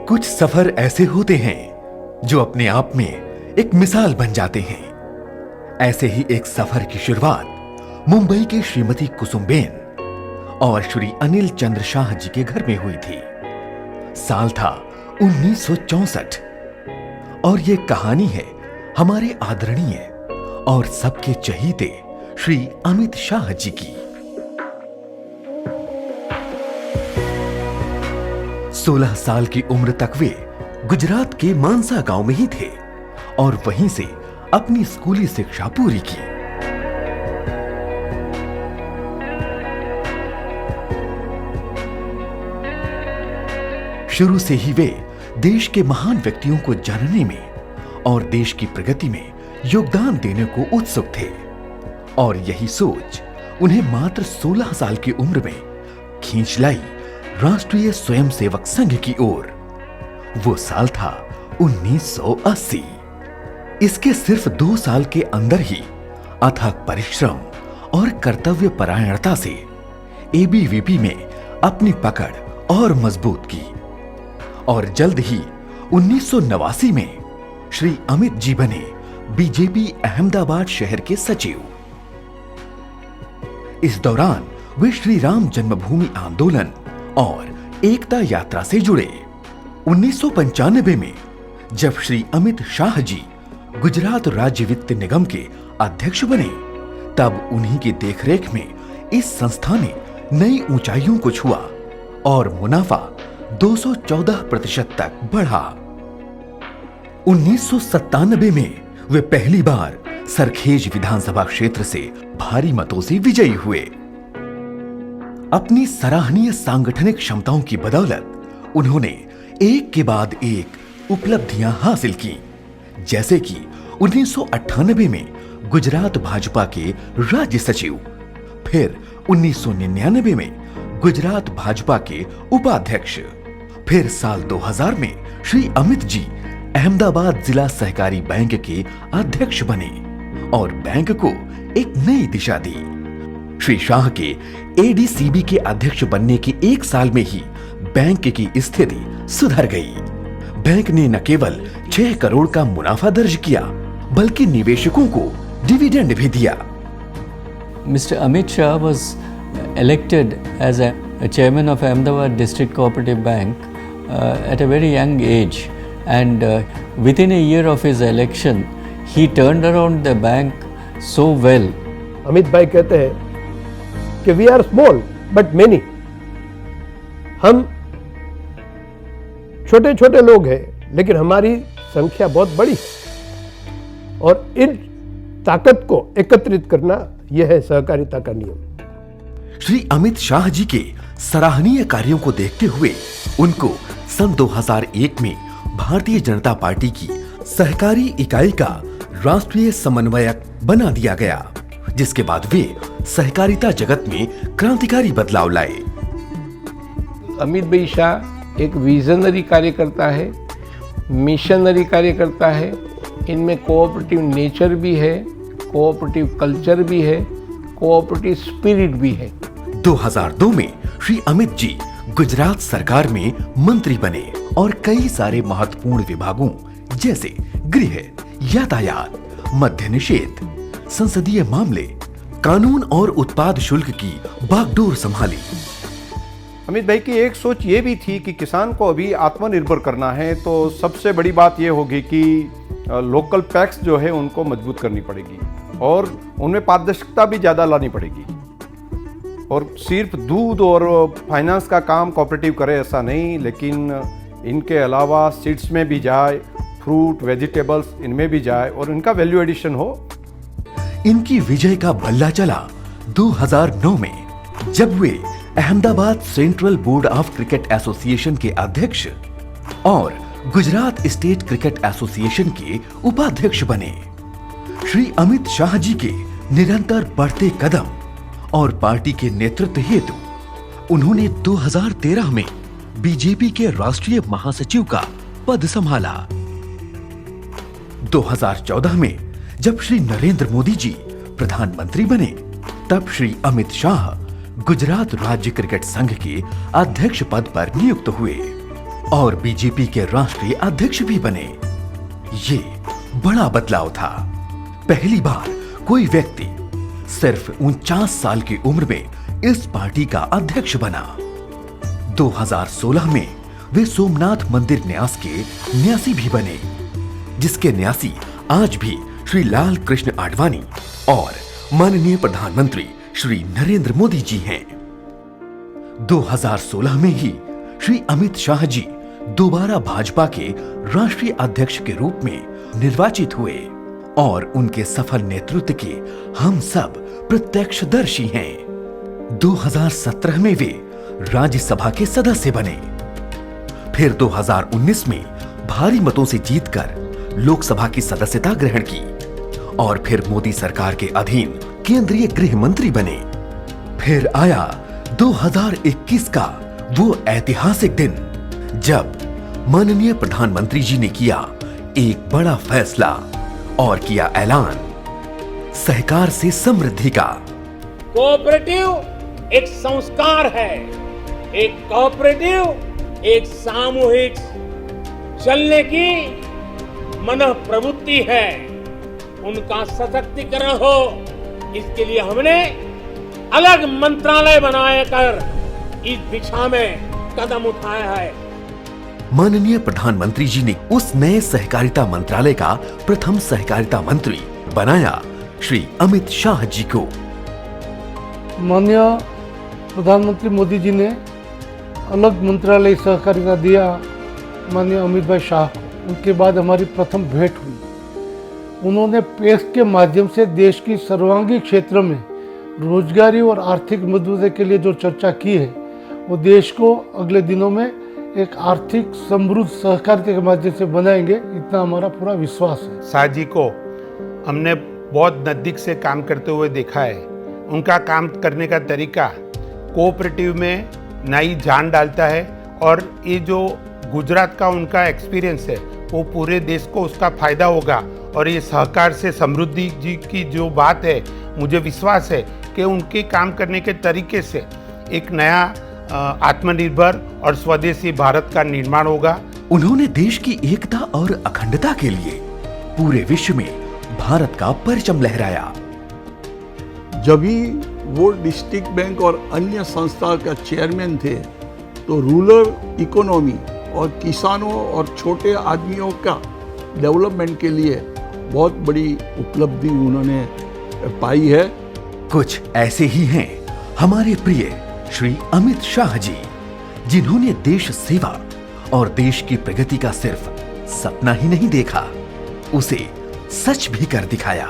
कुछ सफर ऐसे होते हैं जो अपने आप में एक मिसाल बन जाते हैं। ऐसे ही एक सफर की शुरुआत मुंबई के श्रीमती कुसुमबेन और श्री अनिल चंद्र शाह जी के घर में हुई थी। साल था 1964 और ये कहानी है हमारे आदरणीय और सबके चहीते श्री अमित शाह जी की। 16 साल की उम्र तक वे गुजरात के मानसा गांव में ही थे और वहीं से अपनी स्कूली शिक्षा पूरी की। शुरू से ही वे देश के महान व्यक्तियों को जानने में और देश की प्रगति में योगदान देने को उत्सुक थे और यही सोच उन्हें मात्र 16 साल की उम्र में खींच लाई राष्ट्रीय स्वयंसेवक संघ की ओर। वो साल था 1980। इसके सिर्फ 2 साल के अंदर ही अथक परिश्रम और कर्तव्य परायणता से एबीवीपी में अपनी पकड़ और मजबूत की और जल्द ही 1989 में श्री अमित जी बने बीजेपी अहमदाबाद शहर के सचिव। इस दौरान वे श्री राम जन्मभूमि आंदोलन और एकता यात्रा से जुड़े। 1995 में जब श्री अमित शाह जी गुजरात राज्य वित्त निगम के अध्यक्ष बने, तब उन्हीं की देखरेख में इस संस्था ने नई ऊंचाइयों को छुआ और मुनाफा 214% तक बढ़ा। 1997 में वे पहली बार सरखेज विधानसभा क्षेत्र से भारी मतों से विजयी हुए। अपनी सराहनीय सांगठनिक क्षमताओं की बदौलत उन्होंने एक के बाद एक उपलब्धियां हासिल की, जैसे कि 1998 में गुजरात भाजपा के राज्य सचिव, फिर 1999 में गुजरात भाजपा के उपाध्यक्ष, फिर साल 2000 में श्री अमित जी अहमदाबाद जिला सहकारी बैंक के अध्यक्ष बने और बैंक को एक नई दिशा दी। श्री शाह के एडीसीबी के अध्यक्ष बनने के 1 साल में ही बैंक की स्थिति सुधर गई। बैंक ने न केवल 6 करोड़ का मुनाफा दर्ज किया, बल्कि निवेशकों को डिविडेंड भी दिया। Mr. Amit Shah was elected as a chairman of Ahmedabad District Cooperative Bank at a very young age, and within a year of his election, he turned around the bank so well. Amit भाई कहते हैं कि we are small but many. हम छोटे छोटे लोग हैं लेकिन हमारी संख्या बहुत बड़ी है और इन ताकत को एकत्रित करना यह है सहकारिता का नियम। श्री अमित शाह जी के सराहनीय कार्यों को देखते हुए उनको सन 2001 में भारतीय जनता पार्टी की सहकारी इकाई का राष्ट्रीय समन्वयक बना दिया गया, जिसके बाद वे सहकारिता जगत में क्रांतिकारी बदलाव लाए। अमित भाई शाह एक विजनरी कार्यकर्ता है, मिशनरी कार्यकर्ता है। इनमें कोऑपरेटिव नेचर भी है, कोऑपरेटिव कल्चर भी है, कोऑपरेटिव स्पिरिट भी है। 2002 में श्री अमित जी गुजरात सरकार में मंत्री बने और कई सारे महत्वपूर्ण विभागों जैसे गृह, यातायात, मद्य निषेध, संसदीय मामले, कानून और उत्पाद शुल्क की बागडोर संभाली। अमित भाई की एक सोच ये भी थी कि किसान को अभी आत्मनिर्भर करना है, तो सबसे बड़ी बात ये होगी कि लोकल पैक्स जो है उनको मजबूत करनी पड़ेगी और उनमें पारदर्शिता भी ज़्यादा लानी पड़ेगी। और सिर्फ दूध और फाइनेंस का काम कोऑपरेटिव करे ऐसा नहीं, लेकिन इनके अलावा सीड्स में भी जाए, फ्रूट, वेजिटेबल्स इनमें भी जाए और इनका वैल्यू एडिशन हो। इनकी विजय का बल्ला चला 2009 में, जब वे Ahmedabad central board of cricket association के अध्यक्ष और गुजरात स्टेट क्रिकेट एसोसिएशन के उपाध्यक्ष बने। श्री अमित शाह जी के निरंतर बढ़ते कदम और पार्टी के नेतृत्व हेतु उन्होंने 2013 में बीजेपी के राष्ट्रीय महासचिव का पद संभाला। 2014 में जब श्री नरेंद्र मोदी जी प्रधानमंत्री बने, तब श्री अमित शाह गुजरात राज्य क्रिकेट संघ के अध्यक्ष पद पर नियुक्त हुए। और बीजेपी के राष्ट्रीय अध्यक्ष भी बने। ये बड़ा बदलाव था। पहली बार कोई व्यक्ति सिर्फ 49 साल की उम्र में इस पार्टी का अध्यक्ष बना। 2016 में वे सोमनाथ मंदिर न्यास के न्यासी भी बने, जिसके न्यासी आज भी श्री लाल कृष्ण आडवाणी और माननीय प्रधानमंत्री श्री नरेंद्र मोदी जी हैं। 2016 में ही श्री अमित शाह जी दोबारा भाजपा के राष्ट्रीय अध्यक्ष के रूप में निर्वाचित हुए और उनके सफल नेतृत्व के हम सब प्रत्यक्षदर्शी हैं। 2017 में वे राज्यसभा के सदस्य बने। फिर 2019 में भारी मतों से जीतकर लोकसभा की सदस्यता ग्रहण की और फिर मोदी सरकार के अधीन केंद्रीय गृह मंत्री बने। फिर आया 2021 का वो ऐतिहासिक दिन जब माननीय प्रधानमंत्री जी ने किया एक बड़ा फैसला और किया ऐलान सहकार से समृद्धि का। कोऑपरेटिव एक संस्कार है, एक कोऑपरेटिव एक सामूहिक चलने की मन प्रवृत्ति है। उनका सशक्तिकरण हो, इसके लिए हमने अलग मंत्रालय बनाकर इस दिशा में कदम उठाया है। माननीय प्रधानमंत्री जी ने उस नए सहकारिता मंत्रालय का प्रथम सहकारिता मंत्री बनाया श्री अमित शाह जी को। माननीय प्रधानमंत्री मोदी जी ने अलग मंत्रालय सहकारिता दिया माननीय अमित भाई शाह को। उनके बाद हमारी प्रथम भेंट हुई। उन्होंने पैक्स के माध्यम से देश की सर्वांगीण क्षेत्र में रोजगारी और आर्थिक मजबूती के लिए जो चर्चा की है, वो देश को अगले दिनों में एक आर्थिक समृद्ध सहकारिता के माध्यम से बनाएंगे, इतना हमारा पूरा विश्वास है। शाह जी को हमने बहुत नज़दीक से काम करते हुए देखा है। उनका काम करने का तरीका कोऑपरेटिव में नई जान डालता है और ये जो गुजरात का उनका एक्सपीरियंस है वो पूरे देश को उसका फायदा होगा। और ये सहकार से समृद्धि जी की जो बात है, मुझे विश्वास है कि उनके काम करने के तरीके से एक नया आत्मनिर्भर और स्वदेशी भारत का निर्माण होगा। उन्होंने देश की एकता और अखंडता के लिए पूरे विश्व में भारत का परचम लहराया। जब भी वो डिस्ट्रिक्ट बैंक और अन्य संस्था का चेयरमैन थे तो रूरल इकोनॉमी और किसानों और छोटे आदमियों का डेवलपमेंट के लिए बहुत बड़ी उपलब्धि उन्होंने पाई है। कुछ ऐसे ही हैं हमारे प्रिय श्री अमित शाह जी, जिन्होंने देश सेवा और देश की प्रगति का सिर्फ सपना ही नहीं देखा, उसे सच भी कर दिखाया।